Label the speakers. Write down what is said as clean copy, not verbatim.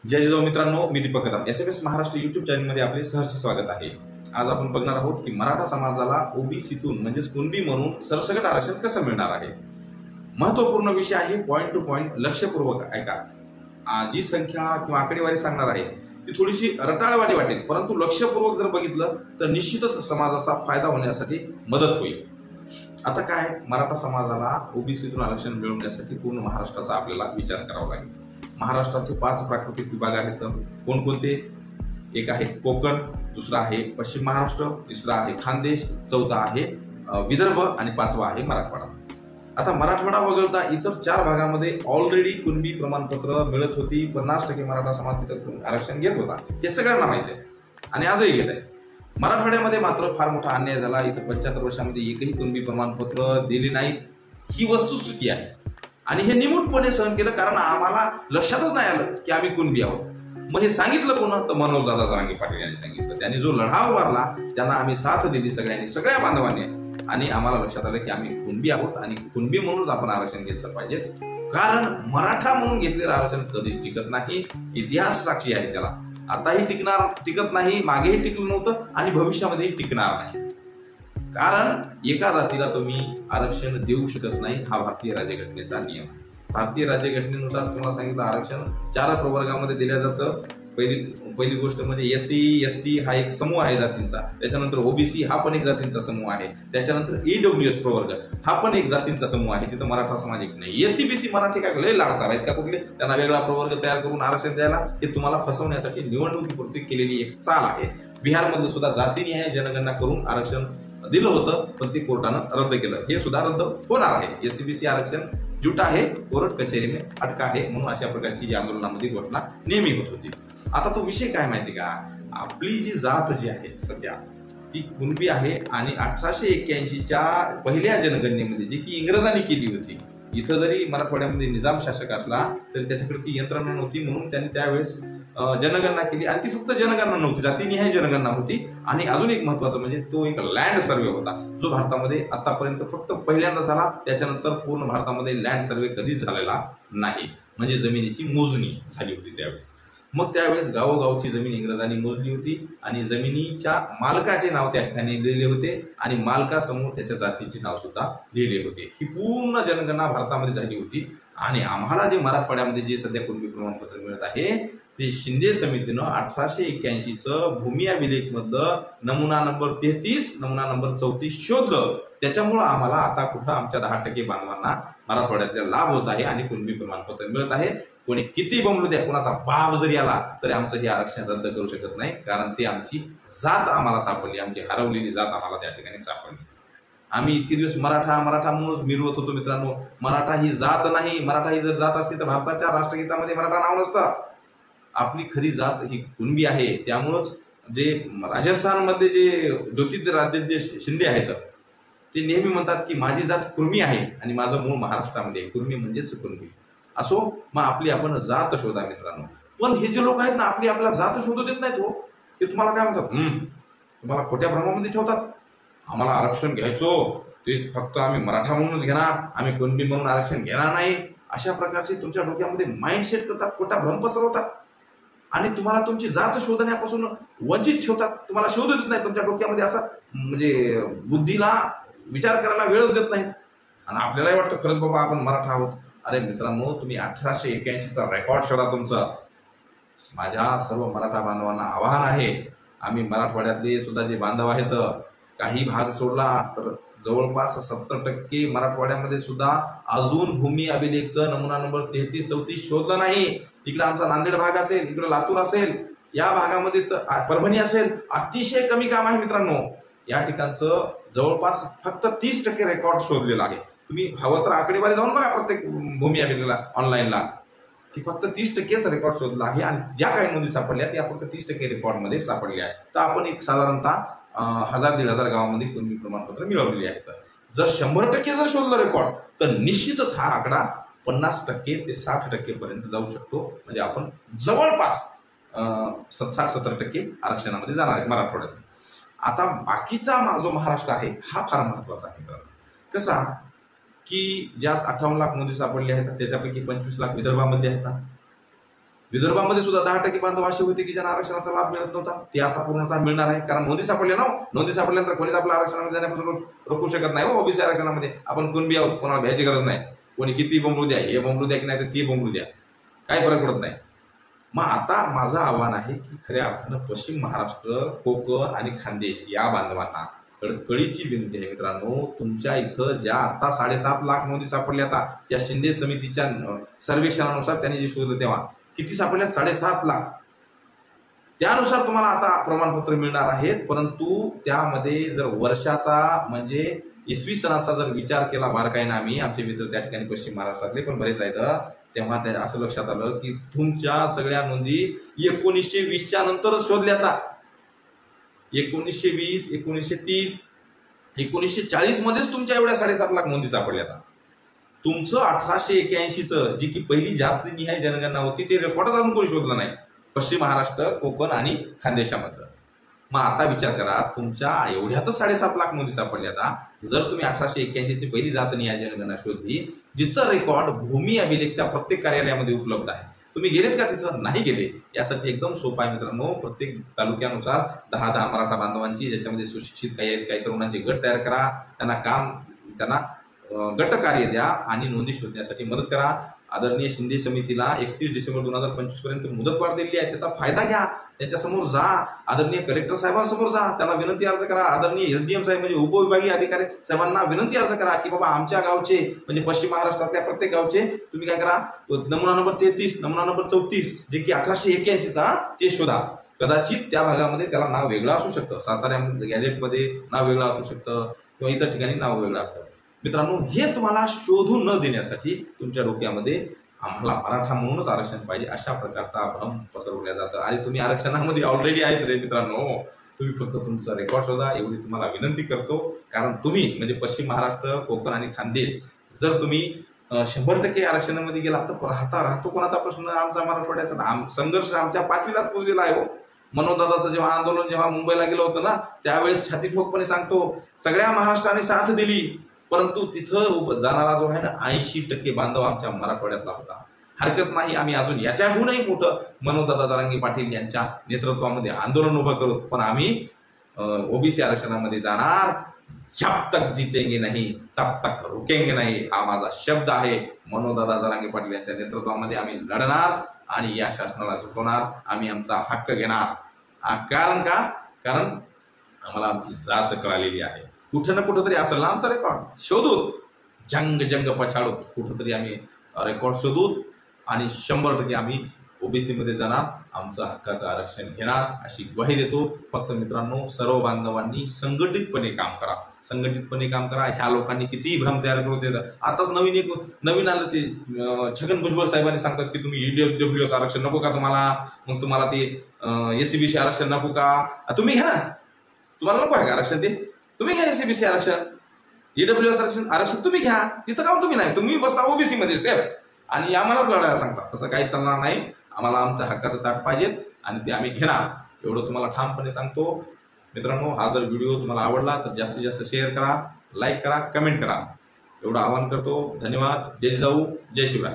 Speaker 1: जय जिजाऊ मित्रांनो, मी Deepak Kadam S Maharashtra YouTube चॅनलमध्ये आपले सहर्ष स्वागत आहे। आज आपण बघणार आहोत की मराठा समाजाला ओबीसीतून म्हणजेच कुणबी म्हणून सरसकट आरक्षण कसं मिळणार आहे। महत्त्वपूर्ण विषय आहे, पॉइंट टू पॉइंट लक्षपूर्वक ऐका। जी संख्या किंवा आकडेवारी सांगणार आहे ती थोडीशी रटाळवाणी वाटेल, परंतु लक्षपूर्वक जर बघितलं तर निश्चितच समाजाचा फायदा होण्यासाठी मदत होईल। आता काय, मराठा समाजाला ओबीसीतून आरक्षण मिळवण्यासाठी पूर्ण महाराष्ट्राचा आपल्याला विचार करावा लागेल। महाराष्ट्राचे 5 प्राकृतिक विभाग आहेत। कोणकोणते? एक आहे कोकण, दुसरा आहे पश्चिम महाराष्ट्र, तिसरा आहे खानदेश, चौथा आहे विदर्भ आणि 5वा आहे मराठवाडा। आता मराठवाडा वगळता इतर 4 भागांमध्ये ऑलरेडी कुणबी प्रमाणपत्र मिळत होती। 50% मराठा समाज तिथं आरक्षण घेत होता, हे सगळ्यांना माहिती आहे आणि आजही घेत आहे। मराठवाड्यामध्ये मात्र फार मोठा अन्याय झाला। इथं 75 वर्षांमध्ये एकही कुणबी प्रमाणपत्र दिले नाहीत, ही वस्तुस्थिती आहे आणि हे निमूटपणे सहन केलं, कारण आम्हाला लक्षातच नाही आलं की आम्ही कुणबी आहोत। मग हे सांगितलं कोण? तर मनोजदादा जरांगे पाटील यांनी सांगितलं। त्यांनी जो लढा उभारला त्यांना आम्ही साथ दिली सगळ्यांनी, सगळ्या बांधवांनी, आणि आम्हाला लक्षात आलं की आम्ही कुणबी आहोत आणि कुणबी म्हणूनच आपण आरक्षण घेतलं पाहिजे। कारण मराठा म्हणून घेतलेलं आरक्षण कधीच टिकत नाही, इतिहास साक्षी आहे त्याला। आताही टिकत नाही, मागेही टिकलं नव्हतं आणि भविष्यामध्येही टिकणार नाही। कारण एका जातीला तुम्ही आरक्षण देऊ शकत नाही, हा भारतीय राज्यघटनेचा नियम आहे। भारतीय राज्यघटनेनुसार तुम्हाला सांगितलं आरक्षण 4 प्रवर्गामध्ये दिलं जातं। पहिली गोष्ट म्हणजे एससी एसटी हा एक समूह आहे जातींचा, त्याच्यानंतर ओबीसी हा पण एक जातींचा समूह आहे, त्याच्यानंतर ईडब्ल्यूएस प्रवर्ग हा पण एक जातींचा समूह आहे, तिथं मराठा समाज एक नाही। एससी बीसी मराठी काय लय लाडसाळ आहेत का कुठले? त्यांना वेगळा प्रवर्ग तयार करून आरक्षण द्यायला, हे तुम्हाला फसवण्यासाठी निवडणुकीपुरती केलेली एक चाल आहे। बिहारमध्ये सुद्धा जातीनिहाय जनगणना करून आरक्षण दिलं होतं, पण ते कोर्टानं रद्द केलं। हे सुद्धा रद्द होणार आहे। एससीबीसी आरक्षण जुटा आहे, कोर्ट कचेरी में अटका आहे, म्हणून अशा प्रकारची या आंदोलनामध्ये घोषणा नेहमी होत होती। आता तो विषय काय माहिती का, आपली जी जात जी आहे सध्या ती कुणबी आहे आणि 1881च्या पहिल्या जनगणनेमध्ये जी की इंग्रजांनी केली होती, इथं जरी मराठवाड्यामध्ये निजाम शासक असला तरी त्याच्याकडे ती यंत्रणा नव्हती, म्हणून त्यांनी त्यावेळेस जनगणना केली आणि ती फक्त जनगणना नव्हती, जातीनिहाय जनगणना होती। आणि अजून एक महत्वाचं म्हणजे तो एक लँड सर्वे होता, जो भारतामध्ये आतापर्यंत फक्त पहिल्यांदा झाला। त्याच्यानंतर पूर्ण भारतामध्ये लँड सर्वे कधीच झालेला नाही, म्हणजे जमिनीची मोजणी झाली होती त्यावेळेस। मग त्यावेळेस गावोगावची जमीन इंग्रजांनी मोजली होती आणि जमिनीच्या मालकाचे नाव त्या ठिकाणी लिहिले होते आणि मालकासमोर त्याच्या जातीचे नाव सुद्धा लिहिले होते। ही पूर्ण जनगणना भारतामध्ये झाली होती आणि आम्हाला जे मराठवाड्यामध्ये जे सध्या कुणबी प्रमाणपत्र मिळत आहे ते शिंदे समितीनं 1881चं भूमी अभिलेख मधलं नमुना नंबर 33, नमुना नंबर 34 शोधलं। त्याच्यामुळं आम्हाला आता कुठं आमच्या 10% बांधवांना मराठवाड्याचा लाभ होत आहे आणि कुणबी प्रमाणपत्र मिळत आहे। कोणी किती बोंबलू द्या, कोणाचा बाप जरी आला तरी आमचं हे आरक्षण रद्द करू शकत नाही, कारण ती आमची जात आम्हाला सापडली, आमची हरवलेली जात आम्हाला त्या ठिकाणी सापडली। आम्ही इतके दिवस मराठा मराठा म्हणून मिरवत होतो मित्रांनो। मराठा ही जात नाही, मराठा ही जर जात असती तर भारताच्या राष्ट्रगीतामध्ये मराठा नाव नसतं। आपली खरी जात ही कुणबी आहे। त्यामुळंच जे राजस्थानमध्ये जे ज्योतिरादित्य जे शिंदे आहेत ते नेहमी म्हणतात की माझी जात कुर्मी आहे आणि माझं मूळ महाराष्ट्रामध्ये आहे, कुर्मी म्हणजेच कुणबी। असो, मग आपली आपण जात शोधा मित्रांनो। पण हे जे लोक आहेत ना, आपल्याला जात शोधू देत नाहीत हो। ते तुम्हाला काय म्हणतात, तुम्हाला खोट्या भ्रमामध्ये ठेवतात। आम्हाला आरक्षण घ्यायचो ते फक्त आम्ही मराठा म्हणूनच घेणार, आम्ही कुणबी म्हणून आरक्षण घेणार नाही, अशा प्रकारचे तुमच्या डोक्यामध्ये माइंडसेट करतात, खोटा भ्रम पसरवतात आणि तुम्हाला तुमची जात शोधण्यापासून वंचित ठेवतात। तुम्हाला शोधू देत नाही, तुमच्या डोक्यामध्ये असा म्हणजे बुद्धीला विचार करायला वेळच देत नाही आणि आपल्यालाही वाटतं खरंच बाबा आपण मराठा आहोत। अरे मित्रांनो, तुम्ही 1881चा रेकॉर्ड शोधा तुमचं। माझ्या सर्व मराठा बांधवांना आवाहन आहे, आम्ही मराठवाड्यातले सुद्धा जे बांधव आहेत, काही भाग सोडला तर जवळपास 70% मराठवाड्यामध्ये सुद्धा अजून भूमी अभिलेखचं नमुना नंबर 33 34 शोधलं नाही। इकडे आमचा नांदेड भाग असेल, इकडे लातूर असेल, या भागामध्ये परभणी असेल, अतिशय कमी काम आहे मित्रांनो। या ठिकाणचं जवळपास फक्त 30% रेकॉर्ड शोधलेला आहे। तुम्ही हवं तर आकडेवारी जाऊन बघा प्रत्येक भूमी अभिलेखला ऑनलाईनला, की फक्त 30%च रेकॉर्ड शोधला आहे आणि ज्या काही नोंदी सापडल्या त्या फक्त 30% रेकॉर्डमध्ये सापडल्या आहेत। तर आपण एक साधारणतः 1000-1500 गावामध्ये कुणबी प्रमाणपत्र मिळवलेली आहेत। जर 100% जर शोधलं रेकॉर्ड तर निश्चितच हा आकडा 50% ते 60% पर्यंत जाऊ शकतो, म्हणजे आपण जवळपास 60-70% आरक्षणामध्ये जाणार आहे मराठवाड्यात। आता बाकीचा जो महाराष्ट्र आहे हा फार महत्वाचा आहे। कसा की ज्या 58 लाख नोंदी सापडल्या आहेत त्याच्यापैकी 25 लाख विदर्भामध्ये आहेत ना, विदर्भामध्ये सुद्धा 10% बांधव असे होते की ज्यांना आरक्षणाचा लाभ मिळत नव्हता. ते आता पूर्णतः मिळणार आहे, कारण नोंदी सापडल्या ना. नोंदी सापडल्यानंतर कोणीच आपल्या आरक्षणामध्ये जाण्यापासून रोखू शकत नाही. ओबीसी आरक्षणामध्ये आपण कुणबी आहोत, कोणाला भ्यायची गरज नाही. कोणी किती बोंबलू द्या, हे बोंबलू द्या की नाही तर ती बोंबलू द्या, काही फरक पडत नाही. मग आता माझं आव्हान आहे की खऱ्या अर्थानं पश्चिम महाराष्ट्र, कोकण आणि खानदेश या बांधवांना कळकळीची विनंती आहे मित्रांनो, तुमच्या इथं ज्या आता 7.5 लाख नोंदी सापडल्या, आता या शिंदे समितीच्या सर्वेक्षणानुसार त्यांनी जे शोधलं तेव्हा किती सापडल्या, 7.5 लाख. त्यानुसार तुम्हाला आता प्रमाणपत्र मिळणार आहेत. परंतु त्यामध्ये जर वर्षाचा म्हणजे इसवी सणाचा जर विचार केला बारकाईनं, आम्ही आमचे मित्र त्या ठिकाणी पश्चिम महाराष्ट्रातले पण बरेच आहेत, तेव्हा असं लक्षात आलं की तुमच्या सगळ्या नोंदी 1920च्या नंतरच शोधल्या. आता 1920, 1930, 1940 मध्येच तुमच्या एवढ्या 7.5 लाख नोंदी सापडल्या. आता तुमचं 1881चं जी की पहिली जातनिहाय जनगणना होती ते रेकॉर्डच अजून कोणी शोधलं नाही पश्चिम महाराष्ट्र, कोकण आणि खानदेशामधलं. मग आता विचार करा, तुमच्या एवढ्यातच 7.5 लाख नोंदी सापडल्या. आता जर तुम्ही 1881ची पहिली जातनिहाय जनगणना शोधली, जिचं रेकॉर्ड भूमी अभिलेखच्या प्रत्येक कार्यालयामध्ये उपलब्ध आहे, तुम्ही गेलेत का तिथं? नाही गेले. यासाठी एकदम सोपा आहे मित्रांनो, प्रत्येक तालुक्यानुसार 10 मराठा बांधवांची, ज्याच्यामध्ये सुशिक्षित काही आहेत, काही तरुणांचे गट तयार करा, त्यांना गट कार्य द्या आणि नोंदी शोधण्यासाठी मदत करा. आदरणीय शिंदे समितीला 31 डिसेंबर 2025 पर्यंत मुदतवाढ दिलेली आहे, त्याचा फायदा घ्या. त्यांच्यासमोर जा, आदरणीय कलेक्टर साहेबांसमोर जा, त्याला विनंती अर्ज करा. आदरणीय SDM साहेब म्हणजे उपविभागीय अधिकारी साहेबांना विनंती अर्ज करा की बाबा आमच्या गावचे म्हणजे पश्चिम महाराष्ट्रातल्या प्रत्येक गावचे तुम्ही काय करा, नमुना नंबर 33, नमुना नंबर 34 जे की 1881चा ते शोधा. कदाचित त्या भागामध्ये त्याला नाव वेगळं असू शकतं, सातारा गॅझेटमध्ये नाव वेगळं असू शकतं किंवा इतर ठिकाणी नाव वेगळं असतं. मित्रांनो, हे तुम्हाला शोधून न देण्यासाठी तुमच्या डोक्यामध्ये आम्हाला मराठा म्हणूनच आरक्षण पाहिजे अशा प्रकारचा भ्रम पसरवल्या जातं. आणि तुम्ही आरक्षणामध्ये ऑलरेडी आहेत रे मित्रांनो, तुम्ही फक्त तुमचा रेकॉर्ड शोधा एवढी तुम्हाला विनंती करतो. कारण तुम्ही म्हणजे पश्चिम महाराष्ट्र, कोकण आणि खानदेश जर तुम्ही 100% आरक्षणामध्ये गेला तर राहतो कोणाचा प्रश्न? आमचा मराठवाड्याचा संघर्ष आमच्या 5वीलाच पोहोचलेला आहे. मनोदादाचं जेव्हा आंदोलन जेव्हा मुंबईला गेलं होतं ना, त्यावेळेस छातीठोकपणे सांगतो सगळ्या महाराष्ट्राने साथ दिली, परंतु तिथं जाणारा जो आहे ना 80% बांधव आमच्या मराठवाड्यातला होता. हरकत नाही, आम्ही अजून याच्याहूनही मोठं मनोदादा जरांगे पाटील यांच्या नेतृत्वामध्ये आंदोलन उभं करू, पण आम्ही ओबीसी आरक्षणामध्ये जाणार. जब तक जीतेंगे नहीं तब तक रुकेंगे नहीं, हा माझा शब्द आहे. मनोदादा जरांगे पाटील यांच्या नेतृत्वामध्ये आम्ही लढणार आणि या शासनाला झुकवणार. आम्ही आमचा हक्क घेणार. कारण का? कारण आम्हाला आमची जात कळालेली आहे. कुठं ना कुठं तरी असेल ना आमचा रेकॉर्ड, शोधून जंग पछाडून कुठंतरी आम्ही रेकॉर्ड शोधून आणि 100% आम्ही ओबीसी मध्ये जाणार, आमचं हक्काचं आरक्षण घेणार अशी ग्वाही देतो. फक्त मित्रांनो, सर्व बांधवांनी संघटितपणे काम करा, संघटितपणे काम करा. ह्या लोकांनी कितीही भ्रम तयार करू देतात. आताच नवीन आलं ते छगन भुजबळ साहेबांनी सांगतात की तुम्ही EWS आरक्षण नको का तुम्हाला, मग तुम्हाला ते SCBC आरक्षण नको का? तुम्ही घ्या ना, तुम्हाला नको आहे का आरक्षण? ते तुम्ही घ्या SCBC आरक्षण, EWS आरक्षण तुम्ही घ्या. तिथं का तुम्ही नाही, तुम्ही बसता ओबीसी मध्ये सेफ आणि आम्हालाच लढायला सांगता. तसं काही चालणार नाही. आम्हाला आमच्या हक्काचं ताट पाहिजेत आणि ते आम्ही घेणार, एवढं तुम्हाला ठामपणे सांगतो. मित्रांनो, हा जर व्हिडिओ तुम्हाला आवडला तर जास्तीत जास्त शेअर करा, लाईक करा, कमेंट करा, एवढं आवाहन करतो. धन्यवाद. जय जिजाऊ, जय शिवराय.